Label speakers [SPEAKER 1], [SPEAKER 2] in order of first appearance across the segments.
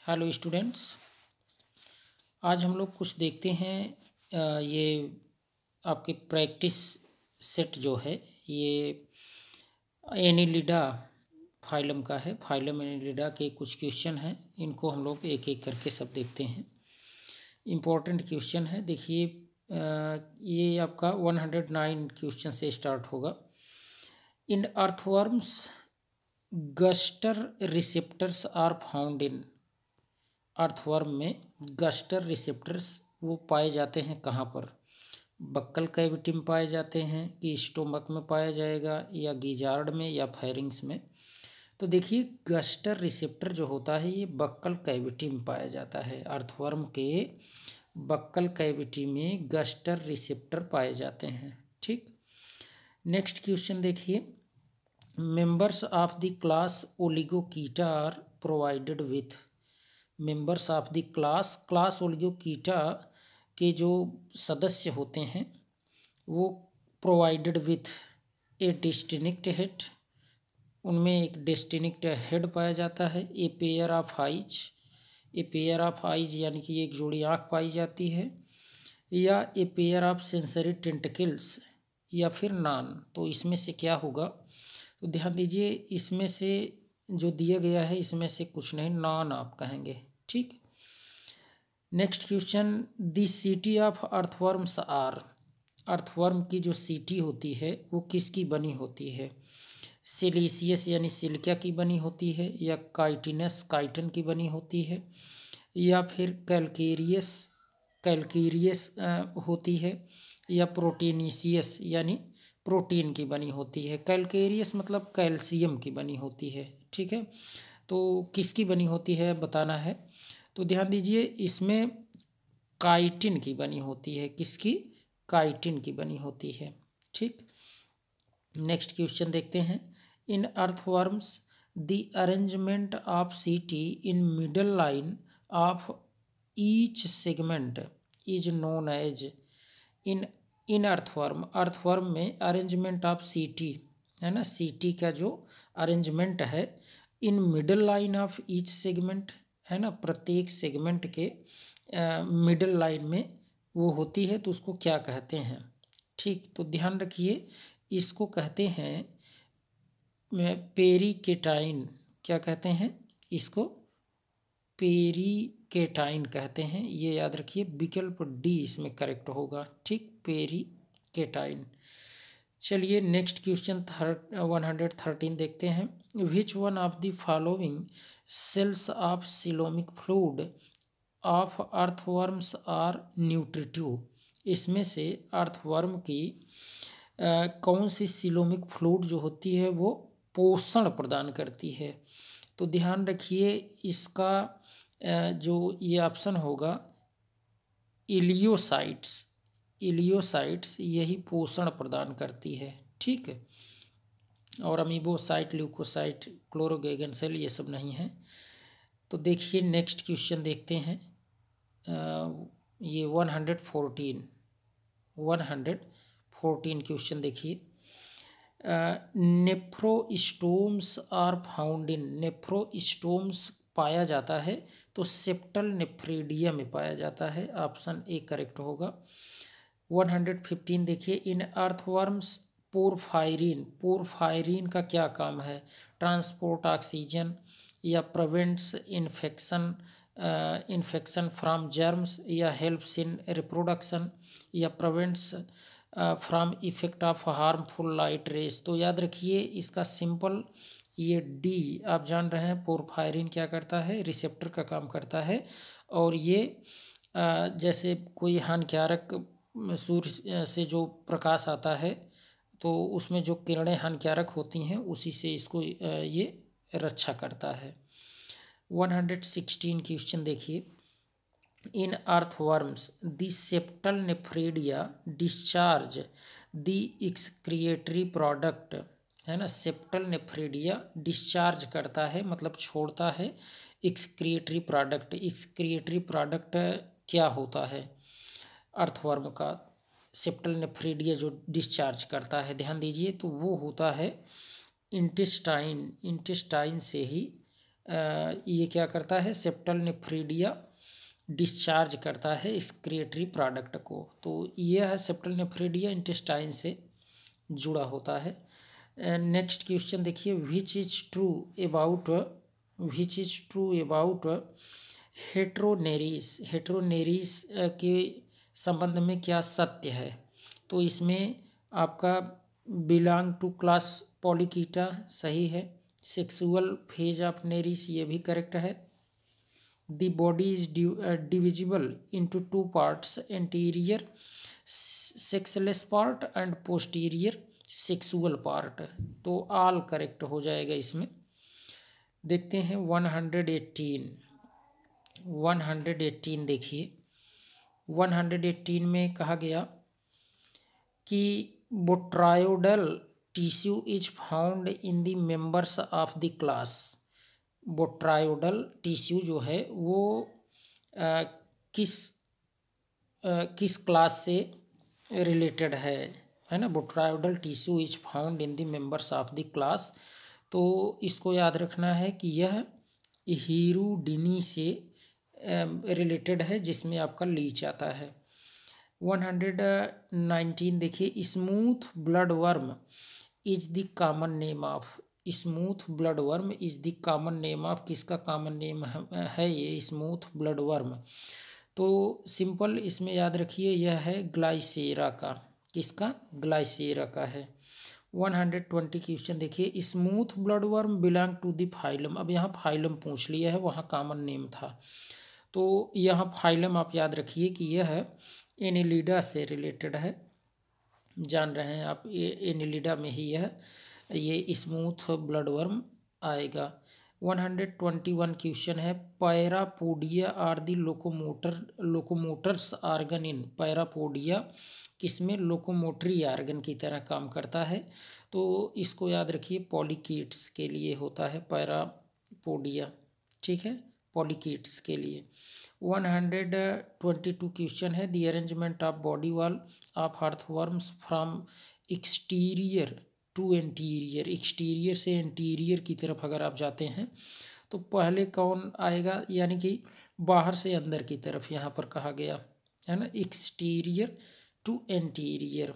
[SPEAKER 1] Hello students, आज हम लोग कुछ देखते हैं। ये आपके प्रैक्टिस सेट जो है ये एनिलिडा फाइलम का है। फाइलम एनिलिडा के कुछ क्वेश्चन हैं, इनको हम लोग एक एक करके सब देखते हैं। इम्पोर्टेंट क्वेश्चन है, देखिए ये आपका 109 क्वेश्चन से स्टार्ट होगा। In earthworms gustatory receptors are found in. Earthworm में गस्टर रिसेप्टर्स वो पाए जाते हैं कहाँ पर? बक्कल कैविटी में पाए जाते हैं कि स्टोमक में पाया जाएगा या गिजार्ड में या फेरिंग्स में। तो देखिए गस्टर रिसेप्टर जो होता है ये बक्कल कैविटी में पाया जाता है। अर्थवर्म के बक्कल कैविटी में गस्टर रिसेप्टर पाए जाते हैं। ठीक, नेक्स्ट क्वेश्चन देखिए। Members of the class Oligochaeta are provided with. Members of the class Oligochaeta के जो सदस्य होते हैं वो provided with a distinct head, उनमें एक डिस्टिंक्ट हेड पाया जाता है। A pair of eyes, a pair of eyes यानी कि एक जोड़ी आँख पाई जाती है, या a pair of sensory tentacles, या फिर नॉन। तो इसमें से क्या होगा? तो ध्यान दीजिए, इसमें से जो दिया गया है इसमें से कुछ नहीं, नॉन आप कहेंगे। ठीक, next question. The setae of earthworms are. Earthworm की जो सिटी होती है वो किसकी बनी होती है? सिलिशियस यानी सिलिका की बनी होती है, या काइटिनस काइटन की बनी होती है, या फिर कैलकेरियस कैलकेरियस होती है, या प्रोटीनीसियस यानी प्रोटीन की बनी होती है। कैलकेरियस मतलब कैल्शियम की बनी होती है। ठीक है, तो किसकी बनी होती है बताना है। तो ध्यान दीजिए, इसमें काइटिन की बनी होती है। किसकी? काइटिन की बनी होती है। ठीक, नेक्स्ट क्वेश्चन देखते हैं। In earthworms the arrangement of setae in middle line of each segment is known as. इन अर्थवर्म में अरेंजमेंट ऑफ सीटी है ना, सीटी का जो अरेंजमेंट है in middle line of each segment है ना, प्रत्येक सेगमेंट के मिडल लाइन में वो होती है, तो उसको क्या कहते हैं? ठीक, तो ध्यान रखिए, इसको कहते हैं पेरिकेटाइन। क्या कहते हैं इसको? पेरिकेटाइन कहते हैं, ये याद रखिए। विकल्प डी इसमें करेक्ट होगा। ठीक, पेरिकेटाइन। चलिए नेक्स्ट क्वेश्चन 113 देखते हैं। Which one of the following cells of coelomic fluid of earthworms are nutritive. इसमें से अर्थवर्म की कौन सी सिलोमिक फ्लूइड जो होती है वो पोषण प्रदान करती है? तो ध्यान रखिए, इसका जो ये ऑप्शन होगा इलियोसाइट्स। इलियोसाइट्स यही पोषण प्रदान करती है। ठीक है, और अमीबोसाइट, ल्यूकोसाइट, क्लोरोगेगन सेल ये सब नहीं है। तो देखिए नेक्स्ट क्वेश्चन देखते हैं। ये 114 क्वेश्चन देखिए। नेफ्रोस्टोम्स आर फाउंड इन। नेफ्रोस्टोम्स पाया जाता है तो सेप्टल नेफ्रीडिया में पाया जाता है। ऑप्शन ए करेक्ट होगा। 115 देखिए। इन अर्थवर्म्स पोरफायरिन का क्या काम है? ट्रांसपोर्ट ऑक्सीजन, या प्रिवेंट्स इन्फेक्शन फ्रॉम जर्म्स, या हेल्प्स इन रिप्रोडक्शन, या prevents from effect of harmful light rays. तो याद रखिए इसका सिंपल ये डी आप जान रहे हैं। पोरफायरिन क्या करता है? रिसेप्टर का काम करता है, और ये जैसे कोई हानिकारक सूर्य से जो प्रकाश आता है तो उसमें जो किरणें हानिकारक होती हैं उसी से इसको ये रक्षा करता है। 116 क्वेश्चन देखिए। In earthworms the septal nephridia discharge the excretory product है ना। सेप्टल नेफ्रीडिया डिस्चार्ज करता है मतलब छोड़ता है एक्सक्रिएटरी प्रोडक्ट। एक्सक्रिएटरी प्रोडक्ट क्या होता है अर्थवर्म का? सेप्टल नेफ्रीडिया जो डिस्चार्ज करता है, ध्यान दीजिए, तो वो होता है इंटेस्टाइन। इंटेस्टाइन से ही ये क्या करता है, सेप्टल नेफ्रिडिया डिस्चार्ज करता है एक्सक्रीटरी प्रोडक्ट को। तो यह है सेप्टल नेफ्रिडिया इंटेस्टाइन से जुड़ा होता है। नेक्स्ट क्वेश्चन देखिए, which is true about Heteronereis. Heteronereis के संबंध में क्या सत्य है? तो इसमें आपका बिलोंग टू क्लास पॉलीकीटा सही है। सेक्सुअल फेज ऑफ नेरिस ये भी करेक्ट है। The body is divisible into two parts, anterior sexless part and posterior sexual part. तो ऑल करेक्ट हो जाएगा इसमें। देखते हैं 118 देखिए, 118 में कहा गया कि botryoidal tissue is found in the members of the class. Botryoidal tissue जो है वो किस क्लास से रिलेटेड है ना। Botryoidal tissue is found in the members of the class. तो इसको याद रखना है कि यह हीरुडिनी से रिलेटेड है, जिसमें आपका लीच आता है। 119 देखिए, smooth blood worm is the common name of. Smooth blood worm is the common name of, किसका कॉमन नेम है ये स्मूथ ब्लड वर्म? तो सिंपल इसमें याद रखिए, यह है ग्लाइसेरा का। किसका? ग्लाइसेरा का है। 120 क्वेश्चन देखिए, smooth blood worm belong to the phylum. अब यहाँ फाइलम पूछ लिया है, वहाँ कॉमन नेम था। तो यहाँ फाइलम आप याद रखिए कि यह एनिलिडा से रिलेटेड है। जान रहे हैं आप, ये एनिलिडा में ही ये स्मूथ ब्लड वर्म आएगा। 121 क्वेश्चन है, parapodia are the locomotors organ in. Parapodia किसमें? लोकोमोटरी आर्गन की तरह काम करता है। तो इसको याद रखिए, पॉलीकीट्स के लिए होता है पैरापोडिया, ठीक है, पॉलीकीट्स के लिए। 122 क्वेश्चन है, the arrangement of body wall of earthworms from exterior to anterior. Exterior से एंटीरियर की तरफ अगर आप जाते हैं तो पहले कौन आएगा, यानी कि बाहर से अंदर की तरफ यहाँ पर कहा गया है ना, एक्सटीरियर टू एंटीरियर।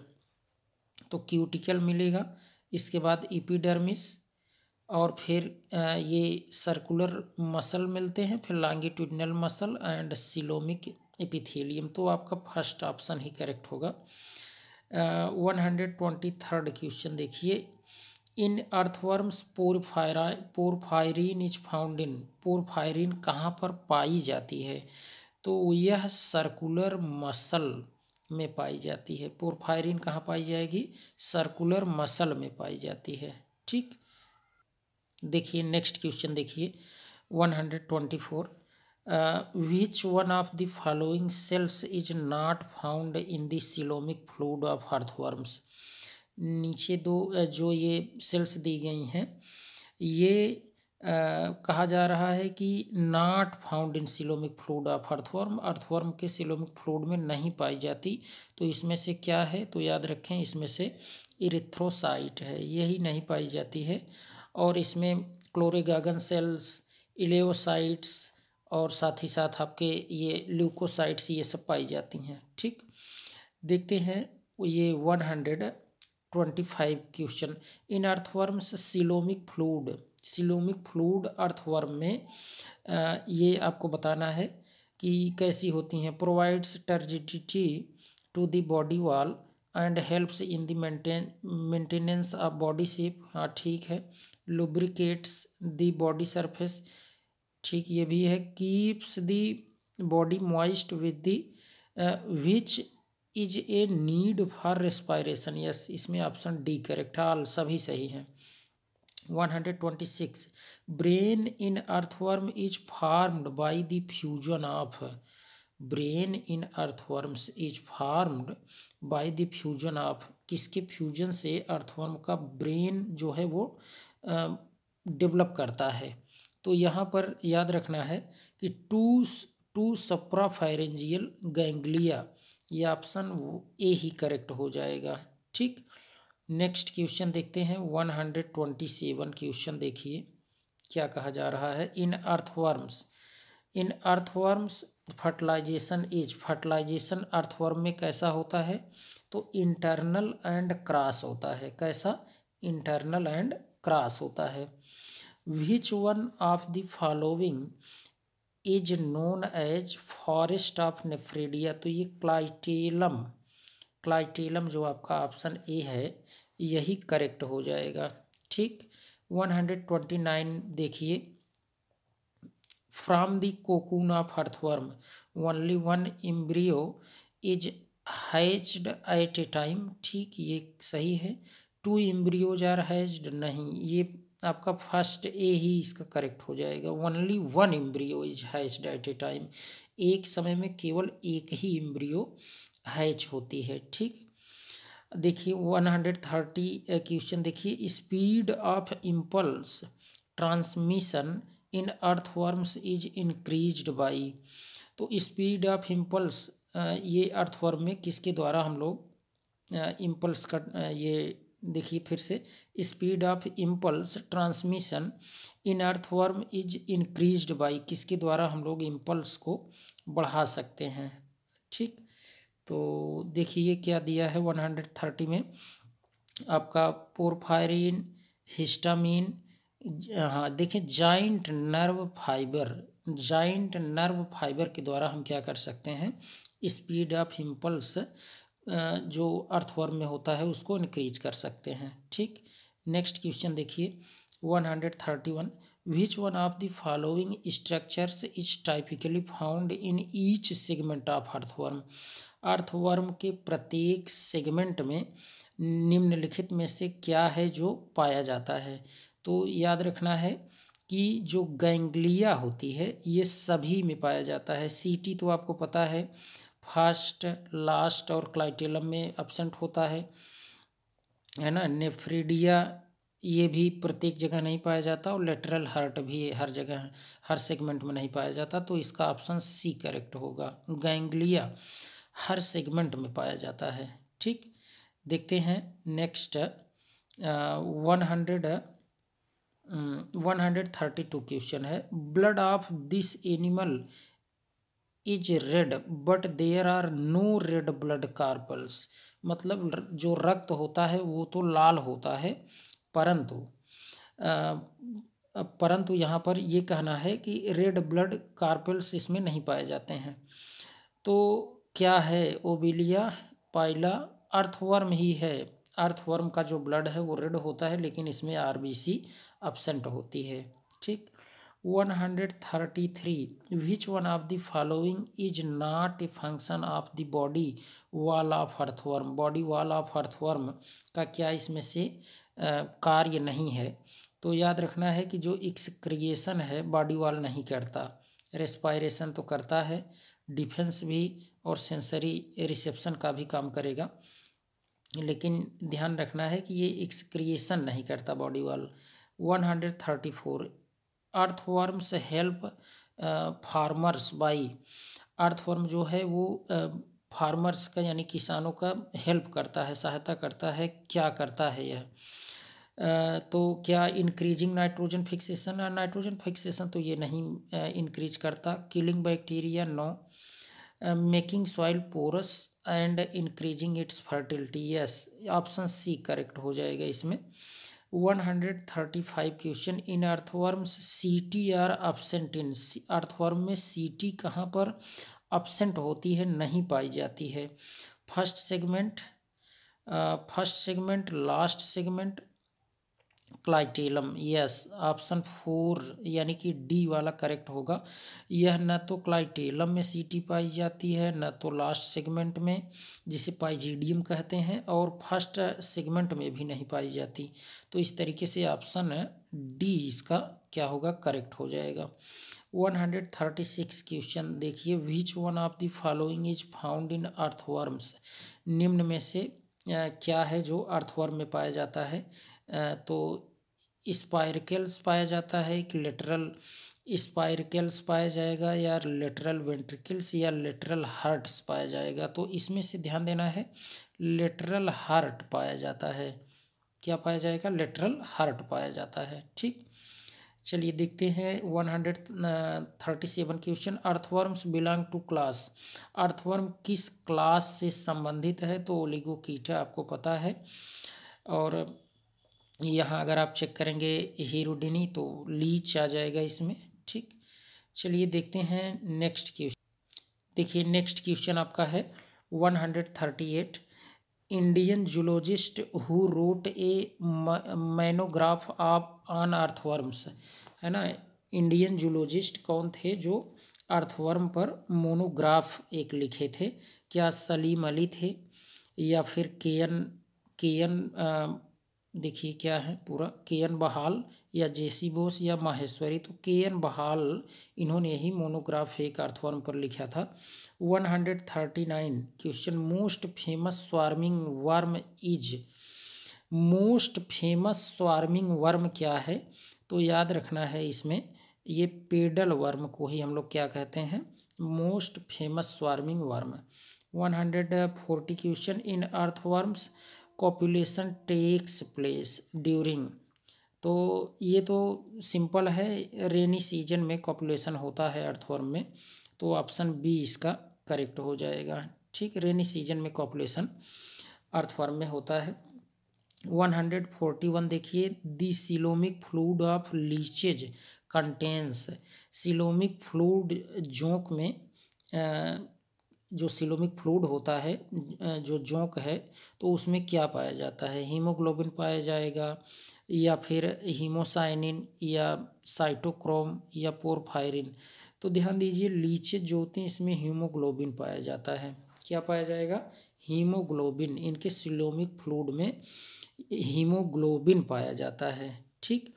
[SPEAKER 1] तो क्यूटिकल मिलेगा, इसके बाद एपिडर्मिस, और फिर ये सर्कुलर मसल मिलते हैं, फिर longitudinal muscle and coelomic epithelium. तो आपका फर्स्ट ऑप्शन ही करेक्ट होगा। 123 क्वेश्चन देखिए, in earthworms porphyrin is found in. Porphyrin कहाँ पर पाई जाती है? तो यह सर्कुलर मसल में पाई जाती है। पोरफायरिन कहाँ पाई जाएगी? सर्कुलर मसल में पाई जाती है, ठीक। देखिए नेक्स्ट क्वेश्चन देखिए, 124, विच one of the following sales is not found in the coelomic fluid of earthworms. नीचे दो जो ये सेल्स दी गई हैं, ये कहा जा रहा है कि not found in coelomic fluid of earthworm. Earthworm के सिलोमिक फ्लूइड में नहीं पाई जाती। तो इसमें से क्या है? तो याद रखें, इसमें से इरिथ्रोसाइट है, यही नहीं पाई जाती है। और इसमें क्लोरेगागन सेल्स, इलेओसाइट्स और साथ ही साथ आपके ये ल्यूकोसाइट्स, ये सब पाई जाती हैं, ठीक। देखते हैं ये 125 question, in earthworms coelomic fluid earthworm में ये आपको बताना है कि कैसी होती हैं। Provides turgidity to the body wall and helps in the maintenance of body shape, हाँ ठीक है। लुब्रिकेट्स द बॉडी सरफेस, ठीक, ये भी है। Keeps the body moist with the which is a need for respiration. Yes, इसमें option D correct है, all सभी सही हैं। 126, brain in earthworm is formed by the fusion of. Brain in earthworms is formed by the fusion of, किसके fusion से earthworm का brain जो है वो डेवलप करता है? तो यहाँ पर याद रखना है कि टू सप्राफायरेंजियल गैंग्लिया, ये ऑप्शन ए ही करेक्ट हो जाएगा, ठीक। नेक्स्ट क्वेश्चन देखते हैं 127 क्वेश्चन देखिए, क्या कहा जा रहा है? इन अर्थवर्म्स फर्टिलाइजेशन अर्थवर्म में कैसा होता है? तो इंटरनल एंड क्रॉस होता है। कैसा? इंटरनल एंड क्रॉस होता है। Which one of the following is known as forest of nephridia? तो ये क्लाइटेलम जो आपका ऑप्शन ए है यही करेक्ट हो जाएगा। ठीक। 129 देखिए, from the cocoon of earthworm only one embryo is hatched at a time. ठीक, ये सही है। 2 एम्ब्रियोज आर हैच्ड, नहीं, ये आपका फर्स्ट ए ही इसका करेक्ट हो जाएगा। Only one embryo is hatched at a time, एक समय में केवल एक ही एम्ब्रियो हैच होती है। ठीक। देखिए 130 क्वेश्चन देखिए, speed of impulse transmission in earthworms is increased by. तो स्पीड ऑफ इम्पल्स ये अर्थवर्म में किसके द्वारा हम लोग इम्पल्स का ये देखिए फिर से, speed of impulse transmission in earthworm is increased by, किसके द्वारा हम लोग इम्पल्स को बढ़ा सकते हैं? ठीक। तो देखिए क्या दिया है 130 में आपका पोरफायरिन, हिस्टामिन, हाँ देखिए जाइंट नर्व फाइबर के द्वारा हम क्या कर सकते हैं? स्पीड ऑफ इम्पल्स जो अर्थवर्म में होता है उसको इंक्रीज कर सकते हैं। ठीक। नेक्स्ट क्वेश्चन देखिए 131, विच one of the following structures is typically found in each segment of earthworm? Earthworm के प्रत्येक सेगमेंट में निम्नलिखित में से क्या है जो पाया जाता है? तो याद रखना है कि जो गैंग्लिया होती है ये सभी में पाया जाता है। सीटी तो आपको पता है फर्स्ट, लास्ट और क्लाइटेलम में एब्सेंट होता है ना। नेफ्रिडिया ये भी प्रत्येक जगह नहीं पाया जाता, और लेटरल हार्ट भी हर जगह हर सेगमेंट में नहीं पाया जाता। तो इसका ऑप्शन सी करेक्ट होगा। गैंग्लिया हर सेगमेंट में पाया जाता है। ठीक। देखते हैं नेक्स्ट 132 क्वेश्चन है, blood of this animal is red but there are no red blood corpuscles. मतलब जो रक्त होता है वो तो लाल होता है, परंतु यहाँ पर ये कहना है कि रेड ब्लड कार्पल्स इसमें नहीं पाए जाते हैं। तो क्या है? ओबिलिया पाइला अर्थवर्म ही है। अर्थवर्म का जो ब्लड है वो रेड होता है, लेकिन इसमें आरबीसी एब्सेंट होती है। ठीक। 133, विच one of the following is not a function of the body wall of earthworm? Body wall of earthworm का क्या इसमें से कार्य नहीं है? तो याद रखना है कि जो एक्सक्रिएशन है बॉडी वॉल नहीं करता, रेस्पायरेशन तो करता है, डिफेंस भी और सेंसरी रिसेप्शन का भी काम करेगा, लेकिन ध्यान रखना है कि ये एक्सक्रिएशन नहीं करता body wall. 134, earthworms help farmers by. Earthworm जो है वो फार्मर्स का यानी किसानों का हेल्प करता है, सहायता करता है। क्या करता है यह? तो क्या increasing nitrogen fixation? Nitrogen fixation तो ये नहीं इंक्रीज करता। Killing bacteria? No. Making soil porous and increasing its fertility? Yes, option C correct हो जाएगा इसमें। 135 question, in earthworms setae are absent in. Earthworm में सीटी कहाँ पर एब्सेंट होती है, नहीं पाई जाती है? First segment, last segment, clitellum? Yes, option 4 यानी कि डी वाला करेक्ट होगा। यह न तो क्लाइटेलम में सीटी पाई जाती है, न तो लास्ट सेगमेंट में जिसे पाइजीडियम कहते हैं, और फर्स्ट सेगमेंट में भी नहीं पाई जाती। तो इस तरीके से ऑप्शन डी इसका क्या होगा? करेक्ट हो जाएगा। 136 क्वेश्चन देखिए, which one of the following is found in earthworms? निम्न में से क्या है जो अर्थवर्म में पाया जाता है? तो स्पाइरकेल्स पाया जाता है, एक लेटरल स्पाइरकेल्स पाया जाएगा, या लेटरल वेंट्रिकल्स, या लेटरल हार्ट्स पाया जाएगा? तो इसमें से ध्यान देना है, लेटरल हार्ट पाया जाता है। क्या पाया जाएगा? लेटरल हार्ट पाया जाता है। ठीक। चलिए देखते हैं 137 question. Earthworms belong to class, earthworm किस क्लास से संबंधित है? तो ओलिगोकीटा आपको पता है। और यहाँ अगर आप चेक करेंगे हीरोडिनी तो लीच आ जाएगा इसमें। ठीक, चलिए देखते हैं नेक्स्ट क्वेश्चन। देखिए नेक्स्ट क्वेश्चन आपका है 138। Indian zoologist who wrote a monograph on earthworms, है ना। इंडियन जूलॉजिस्ट कौन थे जो अर्थवर्म पर मोनोग्राफ एक लिखे थे? क्या सलीम अली थे, या फिर केएन देखिए क्या है पूरा, केएन बहाल, या जेसी बोस, या माहेश्वरी? तो केएन बहाल इन्होंने ही मोनोग्राफ एक अर्थवर्म पर लिखा था। 139 question. Most famous swarming worm is, most famous swarming worm क्या है? तो याद रखना है इसमें, ये पेडल वर्म को ही हम लोग क्या कहते हैं, most famous swarming worm. 140 question. In earthworms copulation takes place during, तो ये तो सिंपल है, रेनी सीजन में कॉपुलेशन होता है अर्थवर्म में, तो ऑप्शन बी इसका करेक्ट हो जाएगा। ठीक, रेनी सीजन में कॉपुलेशन अर्थवर्म में होता है। 141 देखिए, the coelomic fluid of leeches contains, coelomic fluid जोंक में जो सिलोमिक फ्लूइड होता है, जो जोंक है, तो उसमें क्या पाया जाता है? हीमोग्लोबिन पाया जाएगा, या फिर हीमोसाइनिन, या साइटोक्रोम, या पोरफायरिन? तो ध्यान दीजिए, लीचेज जो होते हैं इसमें हीमोग्लोबिन पाया जाता है। क्या पाया जाएगा? हीमोग्लोबिन, इनके सिलोमिक फ्लूइड में हीमोग्लोबिन पाया जाता है। ठीक,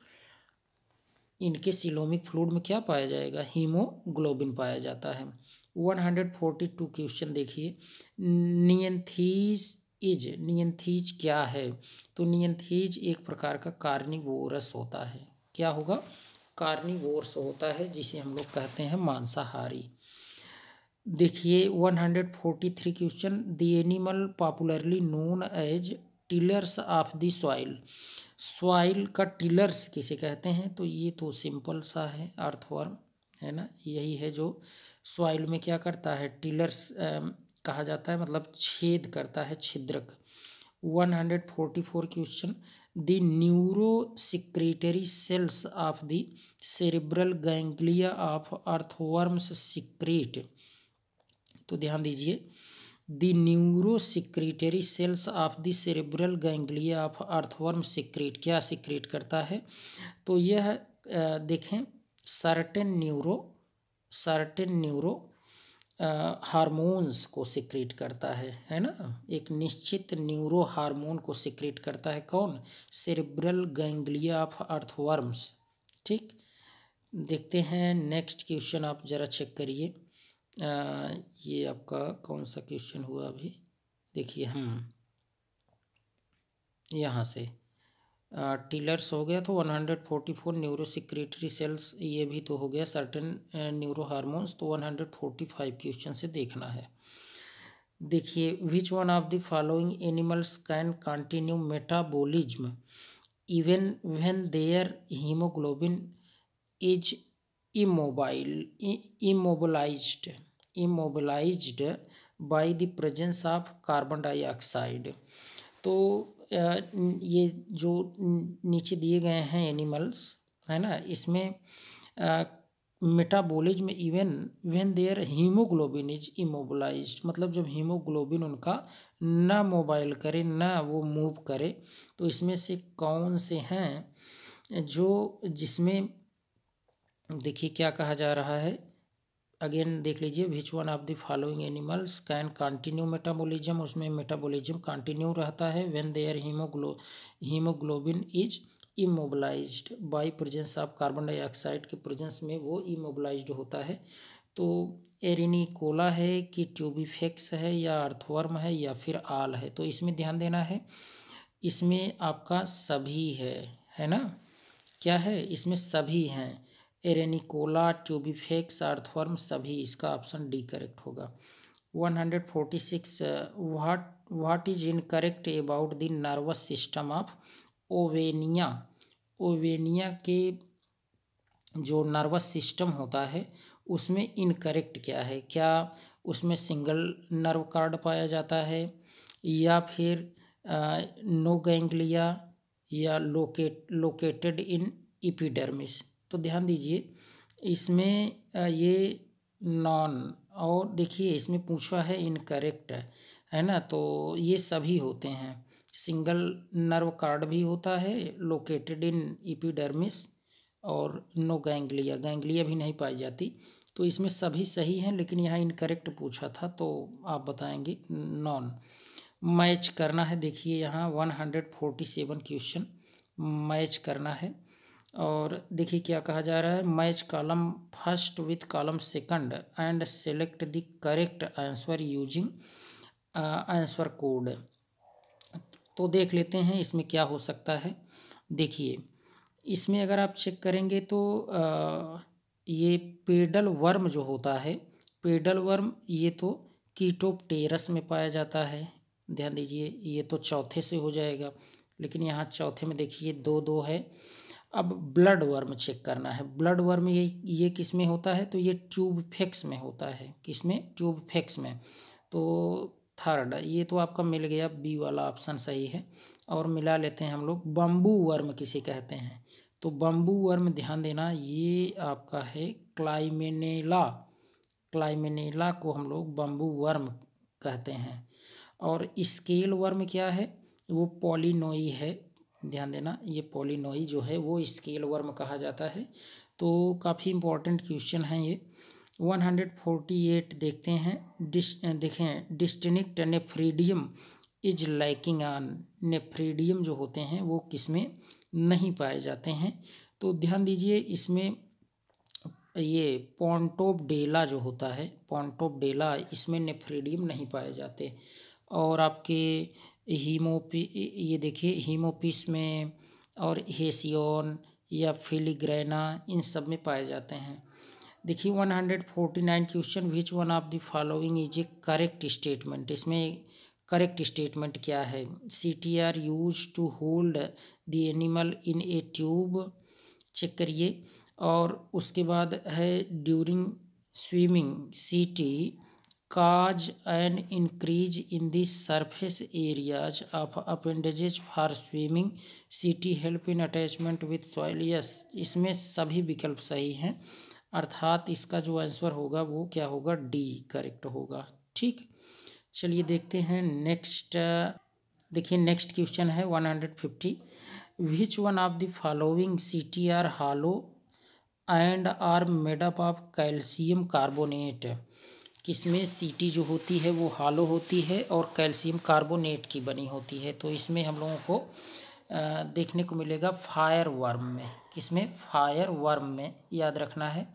[SPEAKER 1] इनके सिलोमिक फ्लूइड में क्या पाया जाएगा? हीमोग्लोबिन पाया जाता है। 142 क्वेश्चन देखिए, नियंथीज इज, नियंथीज क्या है? तो नियंथीज एक प्रकार का कार्निवोरस होता है। क्या होगा? कार्निवोरस होता है, जिसे हम लोग कहते हैं मांसाहारी। देखिए 143 question. The animal popularly known as tillers of the soil, soil का टिलर्स किसे कहते हैं? तो ये तो सिंपल सा है, अर्थवर्म, है ना। यही है जो सॉइल में क्या करता है, टिलर्स कहा जाता है, मतलब छेद करता है, छिद्रक। 144 question. The neuro secretory cells of the cerebral ganglia of earthworms secrete, तो ध्यान दीजिए, the neuro secretory cells of the cerebral ganglia of earthworm secrete, क्या सिक्रेट करता है? तो यह देखें, सर्टेन न्यूरो हार्मोन्स को सिक्रेट करता है ना। एक निश्चित न्यूरो हार्मोन को सिक्रेट करता है, कौन? Cerebral ganglia of earthworms. ठीक, देखते हैं नेक्स्ट क्वेश्चन, आप ज़रा चेक करिए। ये आपका कौन सा क्वेश्चन हुआ अभी? देखिए यहाँ से टिलर्स हो गया, तो 144 न्यूरो सिक्रेटरी सेल्स, ये भी तो हो गया, सर्टेन न्यूरो हार्मोन्स। तो 145 क्वेश्चन से देखना है। देखिए, which one of the following animals can continue metabolism even when their haemoglobin is immobilized by the presence of carbon dioxide. तो ये जो नीचे दिए गए हैं एनिमल्स, है ना, इसमें metabolism even when their haemoglobin is immobilised, मतलब जब हीमोग्लोबिन उनका ना मोबाइल करे, ना वो मूव करे, तो इसमें से कौन से हैं जो, जिसमें देखिए क्या कहा जा रहा है, अगेन देख लीजिए, which one of the following animals can continue metabolism, उसमें मेटाबॉलिज्म कंटिन्यू रहता है when their haemoglobin is immobilised by presence of carbon dioxide के प्रेजेंस में वो इमोबिलाइज्ड होता है। तो एरिनिकोला है कि ट्यूबिफेक्स है, या अर्थवर्म है, या फिर आल है? तो इसमें ध्यान देना है, इसमें आपका सभी है ना। क्या है? इसमें सभी हैं, एरेनिकोला, ट्यूबिफेक्स, अर्थवर्म, सभी। इसका ऑप्शन डी करेक्ट होगा। 146 what is incorrect about the nervous system of Owenia, Owenia के जो नर्वस सिस्टम होता है उसमें इनकरेक्ट क्या है, क्या उसमें सिंगल नर्व कार्ड पाया जाता है या फिर नो गैंग्लिया या लोकेटेड इन एपिडर्मिस। तो ध्यान दीजिए इसमें ये नॉन, और देखिए इसमें पूछा है इनकरेक्ट है ना, तो ये सभी होते हैं। सिंगल नर्व कार्ड भी होता है, लोकेटेड इन एपिडर्मिस, और नो गैंग्लिया, गैंग्लिया भी नहीं पाई जाती। तो इसमें सभी सही हैं, लेकिन यहाँ इनकरेक्ट पूछा था तो आप बताएंगे नॉन। मैच करना है, देखिए यहाँ 147 क्वेश्चन मैच करना है। और देखिए क्या कहा जा रहा है, match column first with column second and select the correct answer using answer code. तो देख लेते हैं इसमें क्या हो सकता है। देखिए इसमें अगर आप चेक करेंगे तो ये पेडल वर्म जो होता है, पेडल वर्म ये तो कीटोप्टेरस में पाया जाता है। ध्यान दीजिए ये तो चौथे से हो जाएगा, लेकिन यहाँ चौथे में देखिए 2-2 है। अब ब्लड वर्म चेक करना है, ब्लड वर्म ये किस में होता है, तो ये ट्यूबफेक्स में होता है। किस में? ट्यूबफेक्स में। तो थर्ड ये तो आपका मिल गया, बी वाला ऑप्शन सही है। और मिला लेते हैं हम लोग, बम्बू वर्म किसे कहते हैं, तो बम्बू वर्म ध्यान देना ये आपका है क्लाइमेनेला, क्लाइमेनेला को हम लोग बम्बू वर्म कहते हैं। और स्केल वर्म क्या है, वो पॉलिनोई है। ध्यान देना ये पॉलिनोई जो है वो स्केल वर्म कहा जाता है। तो काफ़ी इम्पोर्टेंट क्वेश्चन हैं ये। 148 देखते हैं। देखें distinct nephridium is lacking on, nephridium जो होते हैं वो किसमें नहीं पाए जाते हैं। तो ध्यान दीजिए इसमें ये पोंटोबडेला जो होता है, पोंटोबडेला इसमें नेफ्रीडियम नहीं पाए जाते। और आपके ये देखिए हीमोपिस में और हेसियोन या फिलिग्रेना इन सब में पाए जाते हैं। देखिए 149 question, which one of the following is a correct statement. इसमें करेक्ट स्टेटमेंट क्या है, CTR use to hold the animal in a tube, check करिए। और उसके बाद है during swimming CT cause an increase in the surface areas of appendages for swimming, CT help in attachment with soil. Yes, इसमें सभी विकल्प सही हैं, अर्थात इसका जो आंसर होगा वो क्या होगा, डी करेक्ट होगा। ठीक, चलिए देखते हैं नेक्स्ट। देखिए नेक्स्ट क्वेश्चन है 150, which one of the following CTR hollow and are made up of calcium carbonate. किसमें CT जो होती है वो हालो होती है और कैल्शियम कार्बोनेट की बनी होती है। तो इसमें हम लोगों को देखने को मिलेगा फायर वर्म में। किसमें? फायर वर्म में, याद रखना है।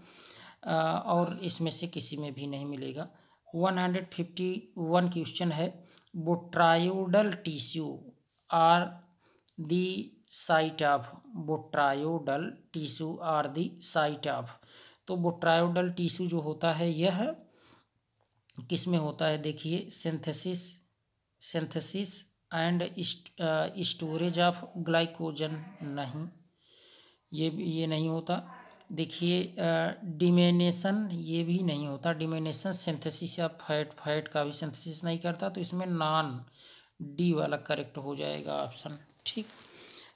[SPEAKER 1] और इसमें से किसी में भी नहीं मिलेगा। 151 क्वेश्चन है, botryoidal tissue are the site of, botryoidal tissue are the site of. तो बोट्रायोडल टिश्यू जो होता है यह किस में होता है, देखिए synthesis and storage of glycogen, नहीं ये नहीं होता। देखिए डिमेनेशन ये भी नहीं होता, डिमेनेशन सिंथेसिस ऑफ फैट का भी सिंथेसिस नहीं करता। तो इसमें नॉन, डी वाला करेक्ट हो जाएगा ऑप्शन। ठीक,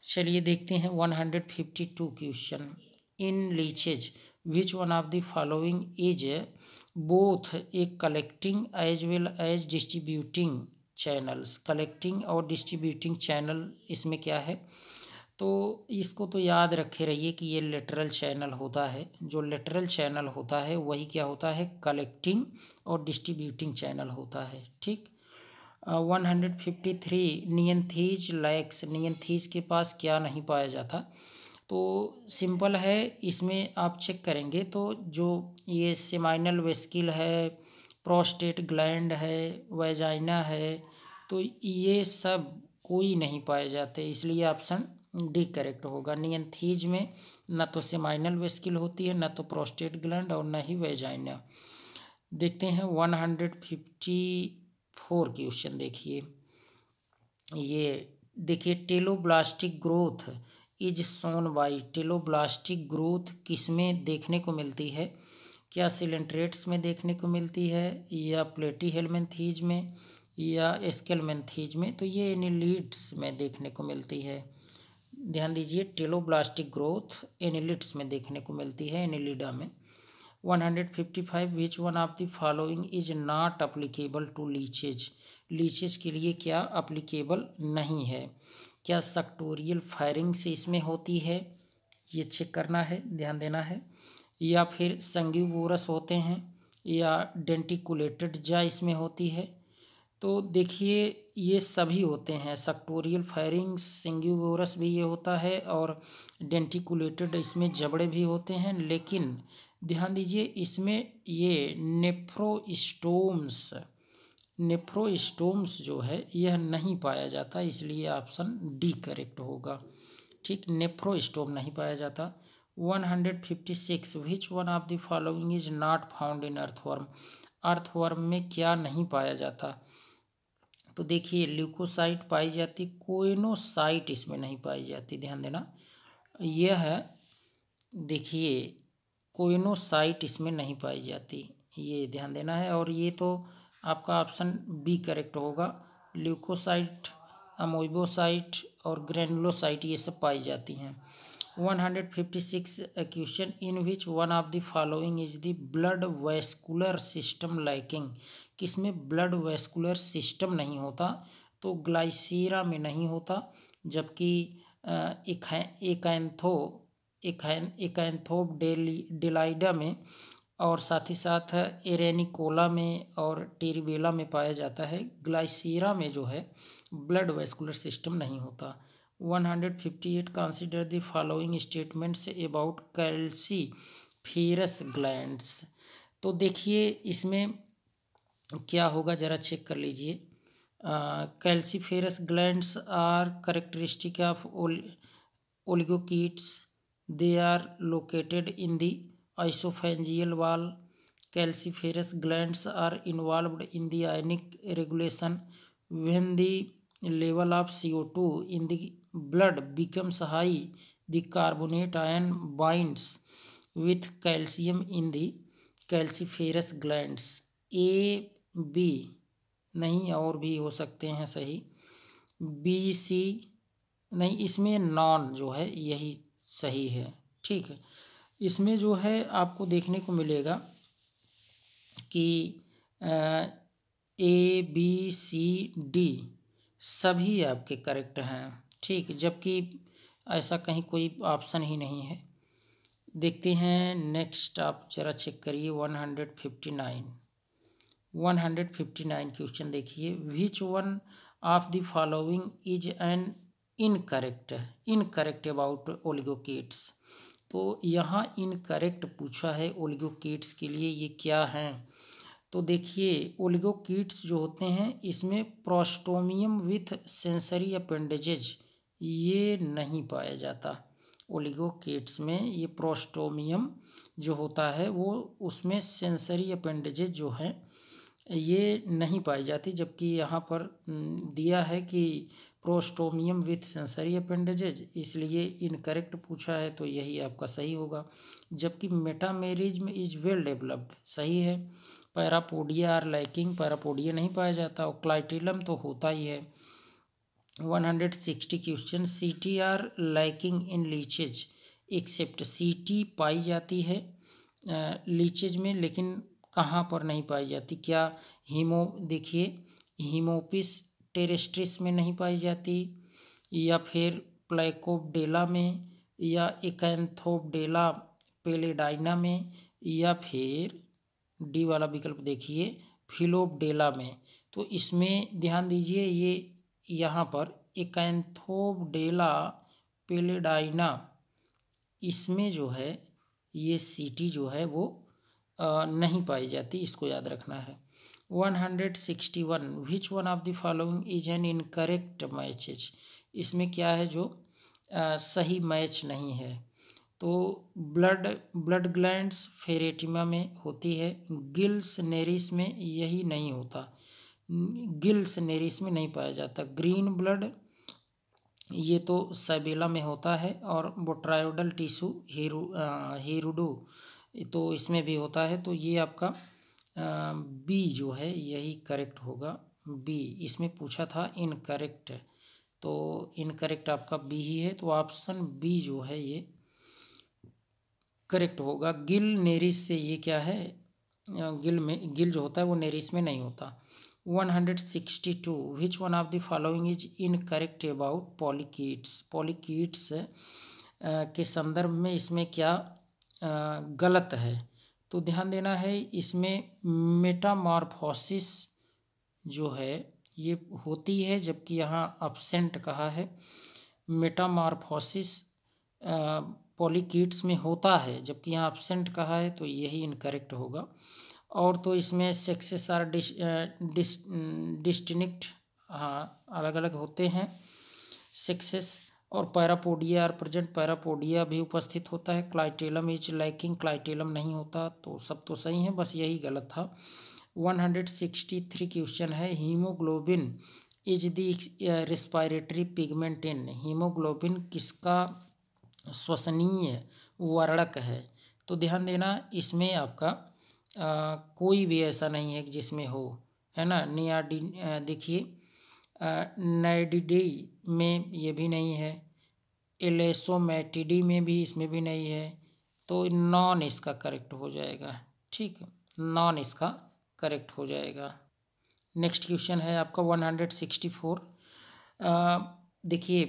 [SPEAKER 1] चलिए देखते हैं 152 question, in leeches which one of the following is both a collecting as well as distributing channels. Collecting और डिस्ट्रीब्यूटिंग चैनल इसमें क्या है, तो इसको तो याद रखे रहिए कि ये लेटरल चैनल होता है। जो लेटरल चैनल होता है वही क्या होता है, कलेक्टिंग और डिस्ट्रीब्यूटिंग चैनल होता है। ठीक, 153 नियंथीज लैक्स, नियंथीज के पास क्या नहीं पाया जाता। तो सिंपल है, इसमें आप चेक करेंगे तो जो ये सेमाइनल वेस्किल है, प्रोस्टेट ग्लैंड है, वेजाइना है, तो ये सब कोई नहीं पाए जाते, इसलिए ऑप्शन डी करेक्ट होगा। नियंथीज में न तो सेमाइनल वेस्किल होती है, न तो प्रोस्टेट ग्लैंड और न ही वेजाइना। देखते हैं 154 क्वेश्चन, देखिए ये देखिए teloblastic growth is shown by teloblastic growth किसमें देखने को मिलती है? क्या सिलेंट्रेट्स में देखने को मिलती है या प्लेटीहेल्मिन्थीज में या एस्केल्मिन्थीज में? तो ये एनिलिड्स में देखने को मिलती है। ध्यान दीजिए, टेलोब्लास्टिक ग्रोथ एनिलिड्स में देखने को मिलती है, एनिलिडा में। 155 which one of the following is not applicable to leeches? Leeches के लिए क्या अप्लीकेबल नहीं है? क्या सक्टोरियल फायरिंग से इसमें होती है? ये चेक करना है, ध्यान देना है। या फिर संगिवोरस होते हैं या डेंटिकुलेटेड जा इसमें होती है? तो देखिए, ये सभी होते हैं। सक्टोरियल फायरिंग, सिंग्यूवोरस भी ये होता है और डेंटिकुलेटेड इसमें जबड़े भी होते हैं। लेकिन ध्यान दीजिए, इसमें ये नेफ्रोस्टोम्स जो है यह नहीं पाया जाता, इसलिए ऑप्शन डी करेक्ट होगा। ठीक, नेफ्रोस्टोम नहीं पाया जाता। 156 विच one of the following is not found in earthworm? Earthworm में क्या नहीं पाया जाता? तो देखिए, ल्यूकोसाइट पाई जाती, कोइनोसाइट इसमें नहीं पाई जाती, ध्यान देना। यह है, देखिए, कोइनोसाइट इसमें नहीं पाई जाती, ये ध्यान देना है। और ये तो आपका ऑप्शन बी करेक्ट होगा। ल्यूकोसाइट, अमोइबोसाइट और ग्रेनुलोसाइट ये सब पाई जाती हैं। 156 question, in which one of the following is the blood vascular system lacking? किसमें ब्लड वेस्कुलर सिस्टम नहीं होता? तो ग्लाइसीरा में नहीं होता, जबकि एकांथोडेलाइडा में और साथ ही साथ एरेनिकोला में और टेरिबेला में पाया जाता है। ग्लाइसीरा में जो है ब्लड वेस्कुलर सिस्टम नहीं होता। 158 consider the following statements about calciferous glands? तो देखिए, इसमें क्या होगा जरा चेक कर लीजिए। Calciferous glands are characteristic of oligochaetes, they are located in the isophageal wall. Calciferous glands are involved in the ionic regulation. When the level of CO2 in the blood becomes high, the carbonate ion binds with calcium in the calciferous glands. A, B नहीं, और भी हो सकते हैं सही। B, C नहीं, इसमें non जो है यही सही है। ठीक है, इसमें जो है आपको देखने को मिलेगा कि ए, बी, सी, डी सभी आपके करेक्ट हैं। ठीक, जबकि ऐसा कहीं कोई ऑप्शन ही नहीं है। देखते हैं नेक्स्ट, आप जरा चेक करिए। 159 क्वेश्चन देखिए। Which one of the following is an incorrect about oligochaetes? तो यहाँ इनकरेक्ट पूछा है ओलिगोकीट्स के लिए, ये क्या हैं? तो देखिए, ओलिगोकीट्स जो होते हैं इसमें प्रोस्टोमियम विथ सेंसरी अपेंडेजेज ये नहीं पाया जाता। ओलिगोकीट्स में ये प्रोस्टोमियम जो होता है वो उसमें सेंसरी अपेंडेजेज जो है ये नहीं पाई जाती, जबकि यहाँ पर दिया है कि प्रोस्टोमियम विथ सेंसरी अपेंडेजेज, इसलिए इनकरेक्ट पूछा है, तो यही आपका सही होगा। जबकि मेटामेरिज्म इज वेल डेवलप्ड सही है। पैरापोडिया आर लैकिंग, पैरापोडिया नहीं पाया जाता, और क्लाइटेलम तो होता ही है। 160 question, setae are lacking in leeches except? Setae पाई जाती है लीचेज में, लेकिन कहाँ पर नहीं पाई जाती? क्या देखिए, हीमोपिस टेरेस्ट्रिस में नहीं पाई जाती, या फिर प्लाइकोडेला में, या एकांथोडेला पेलेडाइना में, या फिर डी वाला विकल्प देखिए फिलोडेला में? तो इसमें ध्यान दीजिए, ये यहाँ पर एकांथोडेला पेलेडाइना इसमें जो है ये सीटी जो है वो नहीं पाई जाती, इसको याद रखना है। 161 विच one of the following is an incorrect matches? इसमें क्या है जो सही मैच नहीं है? तो ब्लड ग्लैंड्स फेरेटिमा में होती है, गिल्स नेरिस में यही नहीं होता, गिल्स नेरिस में नहीं पाया जाता। ग्रीन ब्लड ये तो सैबेला में होता है, और बोट्रायोडल टिश्यू हीरुडू तो इसमें भी होता है। तो ये आपका बी जो है यही करेक्ट होगा। बी इसमें पूछा था इनकरेक्ट, तो इनकरेक्ट आपका बी ही है। तो ऑप्शन बी जो है ये करेक्ट होगा। गिल नेरिस से ये क्या है, गिल जो होता है वो नेरिस में नहीं होता। 162 which one of the following is incorrect about polychaetes. Polychaetes के संदर्भ में इसमें क्या गलत है। तो ध्यान देना है, इसमें मेटामॉर्फोसिस जो है ये होती है, जबकि यहाँ अब्सेंट कहा है। मेटामॉर्फोसिस पॉलीकीट्स में होता है, जबकि यहाँ अब्सेंट कहा है, तो यही इनकरेक्ट होगा। और तो इसमें सेक्सेस आर डिस्टिंक्ट, हाँ अलग अलग होते हैं सेक्सेस। और पैरापोडिया आर प्रेजेंट, पैरापोडिया भी उपस्थित होता है। क्लाइटेलम इज लैकिंग, क्लाइटेलम नहीं होता। तो सब तो सही है, बस यही गलत था। 163 क्वेश्चन है, haemoglobin is the respiratory pigment in. Haemoglobin किसका श्वसनीय वर्णक है। तो ध्यान देना, इसमें आपका कोई भी ऐसा नहीं है जिसमें हो, है ना। देखिए नाइडिडी में ये भी नहीं है, एलेसोमेटिडी में भी, इसमें भी नहीं है। तो नॉन इसका करेक्ट हो जाएगा। ठीक, नॉन इसका करेक्ट हो जाएगा। नेक्स्ट क्वेश्चन है आपका 164। देखिए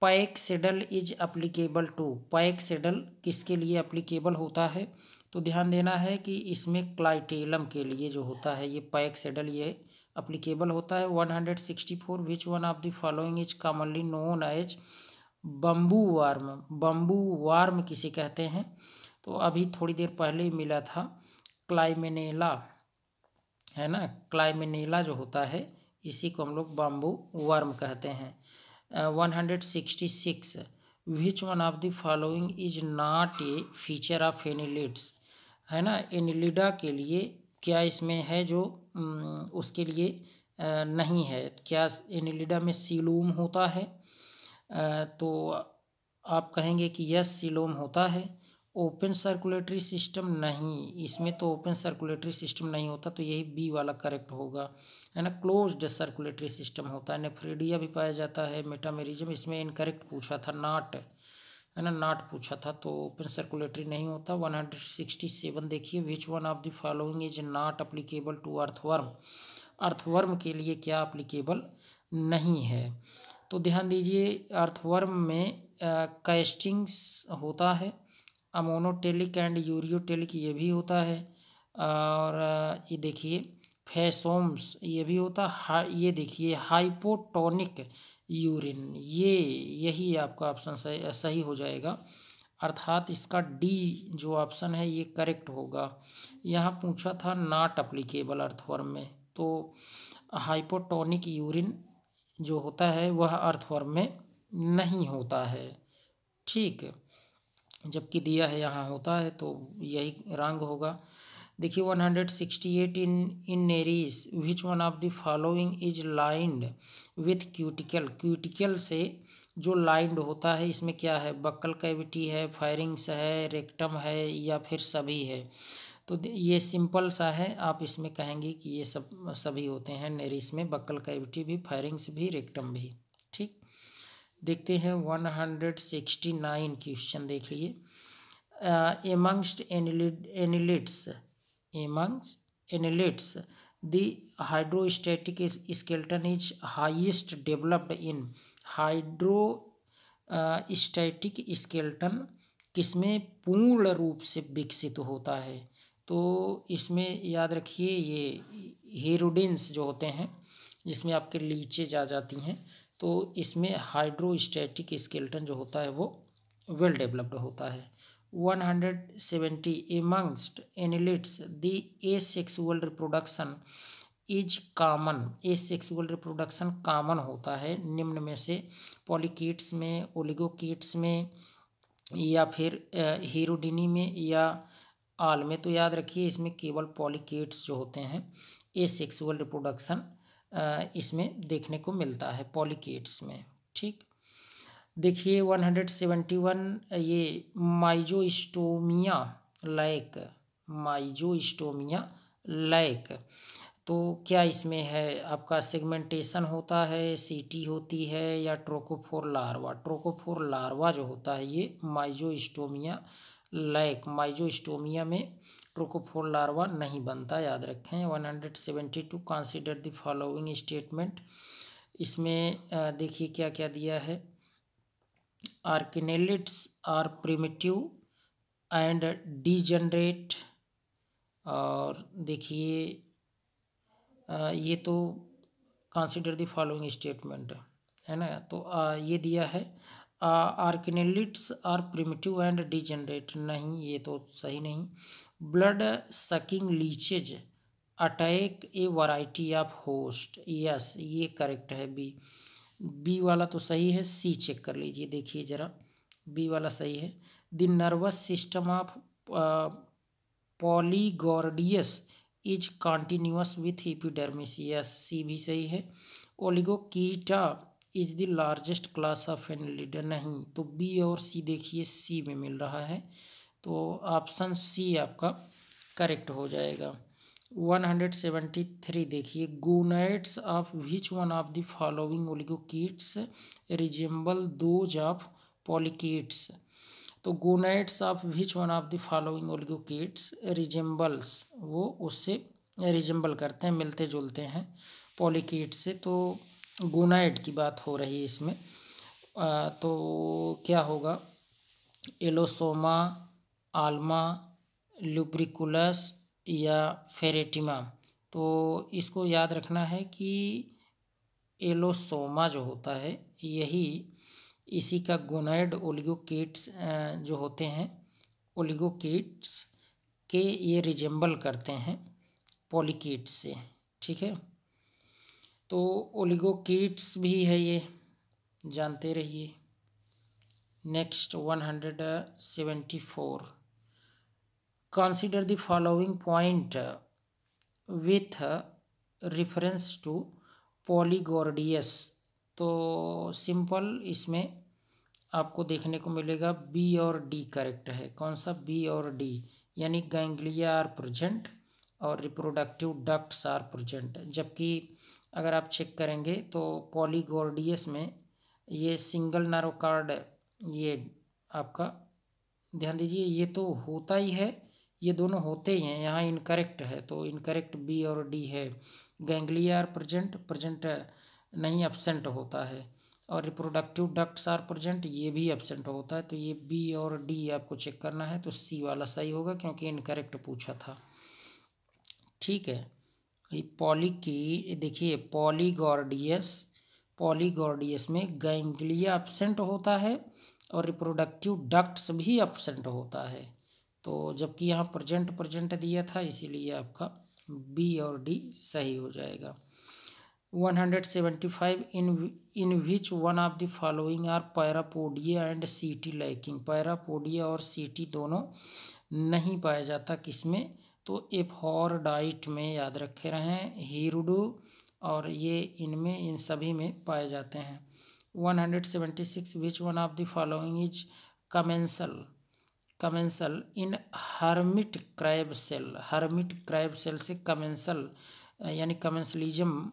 [SPEAKER 1] पैक्सिडल इज अप्लीकेबल टू, पैक्सिडल किसके लिए अप्लीकेबल होता है। तो ध्यान देना है कि इसमें क्लाइटेलम के लिए जो होता है ये पैक्सिडल ये अप्लीकेबल होता है। 164 which one of the following is commonly known as bamboo worm. Bamboo worm किसे कहते हैं, तो अभी थोड़ी देर पहले ही मिला था, क्लाइमेनेला, है ना। क्लाइमेनेला जो होता है इसी को हम लोग बम्बू वार्म कहते हैं। 166 विच one of the following is not a feature of annelids, है ना। एनिलिडा के लिए क्या इसमें है जो उसके लिए नहीं है। क्या एनिलिडा में सीलोम होता है, तो आप कहेंगे कि यस सीलोम होता है। ओपन सर्कुलेटरी सिस्टम नहीं, इसमें तो ओपन सर्कुलेटरी सिस्टम नहीं होता, तो यही बी वाला करेक्ट होगा, है ना। क्लोज्ड सर्कुलेटरी सिस्टम होता है। नेफ्रेडिया भी पाया जाता है। मेटामेरिज्म इसमें इनकरेक्ट पूछा था, नॉट, है ना, नॉट पूछा था, तो ओपन सर्कुलेटरी नहीं होता। 167 देखिए, which one of the following is not applicable to earthworm. Earthworm के लिए क्या अप्लीकेबल नहीं है। तो ध्यान दीजिए, अर्थवर्म में कैस्टिंग्स होता है, अमोनोटेलिक एंड यूरियोटेलिक ये भी होता है। और ये देखिए फैसोम्स ये भी होता है। ये देखिए हाइपोटोनिक यूरिन, ये यही आपका ऑप्शन सही हो जाएगा। अर्थात इसका डी जो ऑप्शन है ये करेक्ट होगा। यहाँ पूछा था नॉट अप्लीकेबल अर्थवर्म में, तो हाइपोटोनिक यूरिन जो होता है वह अर्थवर्म में नहीं होता है। ठीक, जबकि दिया है यहाँ होता है, तो यही रंग होगा। देखिए 168 in Nereis which one of the following is lined with cuticle. Cuticle से जो लाइंड होता है इसमें क्या है, बक्कल कैविटी है, फायरिंग्स है, रेक्टम है, या फिर सभी है। तो ये सिंपल सा है, आप इसमें कहेंगे कि ये सब सभी होते हैं नेरिस में, बक्कल कैविटी भी, फायरिंग्स भी, रेक्टम भी। ठीक, देखते हैं 169 क्वेश्चन देख लिए। Amongst annelids the hydrostatic skeleton is highest developed in. Hydrostatic skeleton किसमें पूर्ण रूप से विकसित होता है। तो इसमें याद रखिए ये हीरोडिन्स जो होते हैं जिसमें आपके लीचेज आ जाती हैं, तो इसमें हाइड्रोस्टैटिक स्केलेटन जो होता है वो वेल डेवलप्ड होता है। 170 amongst annelids the asexual reproduction is common. Asexual reproduction common होता है निम्न में से पॉलीकीट्स में, ओलिगोकीट्स में, या फिर हीरोडिनी में, या आल में। तो याद रखिए इसमें केवल पॉलीकीट्स जो होते हैं एसेक्सुअल रिप्रोडक्शन इसमें देखने को मिलता है पॉलीकीट्स में। ठीक, देखिए 171 ये माइजोस्टोमिया लैक, माइजोस्टोमिया लैक। तो क्या इसमें है आपका सेगमेंटेशन होता है, सीटी होती है या ट्रोकोफोर लार्वा। ट्रोकोफोर लार्वा जो होता है ये माइजोस्टोमिया लैक, माइजोस्टोमिया में ट्रोकोफोर लार्वा नहीं बनता, याद रखें। 172 कंसीडर द फॉलोइंग स्टेटमेंट। इसमें देखिए क्या क्या दिया है। आर्किनेलिड्स आर प्रिमिटिव एंड डीजनरेट। और देखिए ये तो कंसीडर द फॉलोइंग स्टेटमेंट है ना। तो ये दिया है आर्किनेलिड्स आर प्रिमिटिव एंड डीजनरेट, नहीं ये तो सही नहीं। Blood sucking leeches attack A variety of host, yes ये करेक्ट है। बी वाला तो सही है, सी चेक कर लीजिए, देखिए ज़रा बी वाला सही है। The nervous system of Polygordius is continuous with epidermis, yes C भी सही है। Oligochaeta is the largest class of Annelida, नहीं। तो बी और सी देखिए सी में मिल रहा है, तो ऑप्शन सी आपका करेक्ट हो जाएगा। 173 देखिए gonads of which one of the following oligochaetes resemble those of polychaetes. तो gonads of which one of the following oligochaetes resembles, वो उससे रिजेंबल करते हैं, मिलते जुलते हैं पॉलीकीट से। तो गोनाइड की बात हो रही है इसमें। तो क्या होगा, एलोसोमा, आल्मा, लुब्रिकुलस या फेरेटिमा। तो इसको याद रखना है कि एलोसोमा जो होता है यही इसी का गोनाइड ओलिगोकीट्स जो होते हैं, ओलिगोकीट्स के ये रिजेंबल करते हैं पॉलीकीट्स से, ठीक है। तो ओलिगोकीट्स भी है ये, जानते रहिए। Next 174 consider the following point with reference to Polygordius. तो सिंपल इसमें आपको देखने को मिलेगा बी और डी करेक्ट है। कौन सा, बी और डी, यानी गैंग्लिया आर प्रेजेंट और रिप्रोडक्टिव डक्ट्स आर प्रेजेंट। जबकि अगर आप चेक करेंगे तो पॉलीगॉर्डियस में ये सिंगल नर्व कार्ड, ये आपका ध्यान दीजिए ये तो होता ही है, ये दोनों होते ही हैं, यहाँ इनकरेक्ट है, तो इनकरेक्ट बी और डी है। गैंग्लिया आर प्रेजेंट, प्रेजेंट नहीं एब्सेंट होता है, और रिप्रोडक्टिव डक्ट्स आर प्रेजेंट, ये भी एब्सेंट होता है। तो ये बी और डी आपको चेक करना है, तो सी वाला सही होगा क्योंकि इनकरेक्ट पूछा था, ठीक है। ये पॉली की देखिए पॉलीगॉर्डियस में गैंग्लिया एब्सेंट होता है और रिप्रोडक्टिव डक्ट्स भी एब्सेंट होता है। तो जबकि यहाँ प्रेजेंट दिया था, इसीलिए आपका बी और डी सही हो जाएगा। 175 in which one of the following are parapodia and setae lacking. Parapodia और सीटी दोनों नहीं पाया जाता, किसमें, तो एफोरडाइट में, याद रखे रहें, हीरुडो और ये इनमें, इन सभी में पाए जाते हैं। 176 which one of the following is commensal in hermit crab shell. Hermit crab shell से कमेंसल यानी कमेंसलिज्म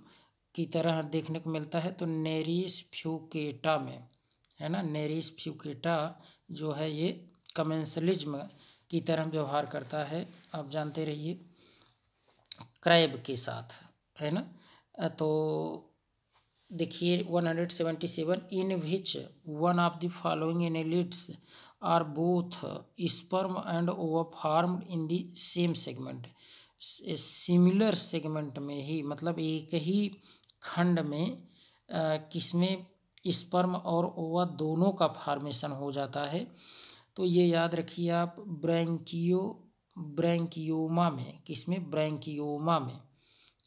[SPEAKER 1] की तरह देखने को मिलता है, तो नेरिस फ्यूकेटा में, है ना, नेरिस फ्यूकेटा जो है ये कमेंसलिज्म की तरह व्यवहार करता है, आप जानते रहिए, क्रैब के साथ, है ना। तो देखिए 177 in which one of the following annelids are both sperm and ova formed in the same segment. Similar segment में ही, मतलब एक ही खंड में किसमें स्पर्म और ओवा दोनों का फॉर्मेशन हो जाता है। तो ये याद रखिए आप, ब्रैंकियोमा में, किसमें, ब्रैंकियोमा में,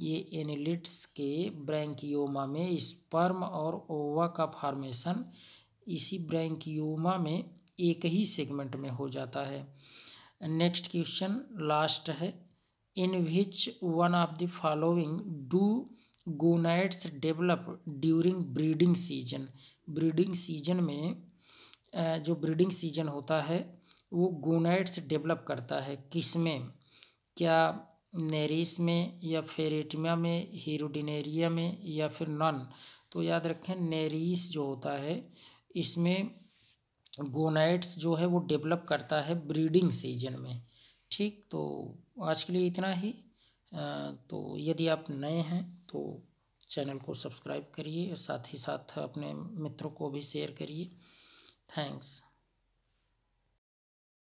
[SPEAKER 1] ये एनिलिड्स के ब्रैंकियोमा में स्पर्म और ओवा का फॉर्मेशन इसी ब्रैंकियोमा में एक ही सेगमेंट में हो जाता है। नेक्स्ट क्वेश्चन लास्ट है, in which one of the following do gonads develop during breeding season. Breeding season में जो ब्रीडिंग सीजन होता है वो गोनाइड्स डेवलप करता है। किस में? क्या नेरिस में या फेरेटिमा में, हीरोडिनेरिया में या फिर नॉन? तो याद रखें नेरिस जो होता है इसमें गोनाइड्स जो है वो डेवलप करता है ब्रीडिंग सीजन में। ठीक, तो आज के लिए इतना ही। तो यदि आप नए हैं तो चैनल को सब्सक्राइब करिए, साथ ही साथ अपने मित्रों को भी शेयर करिए। थैंक्स।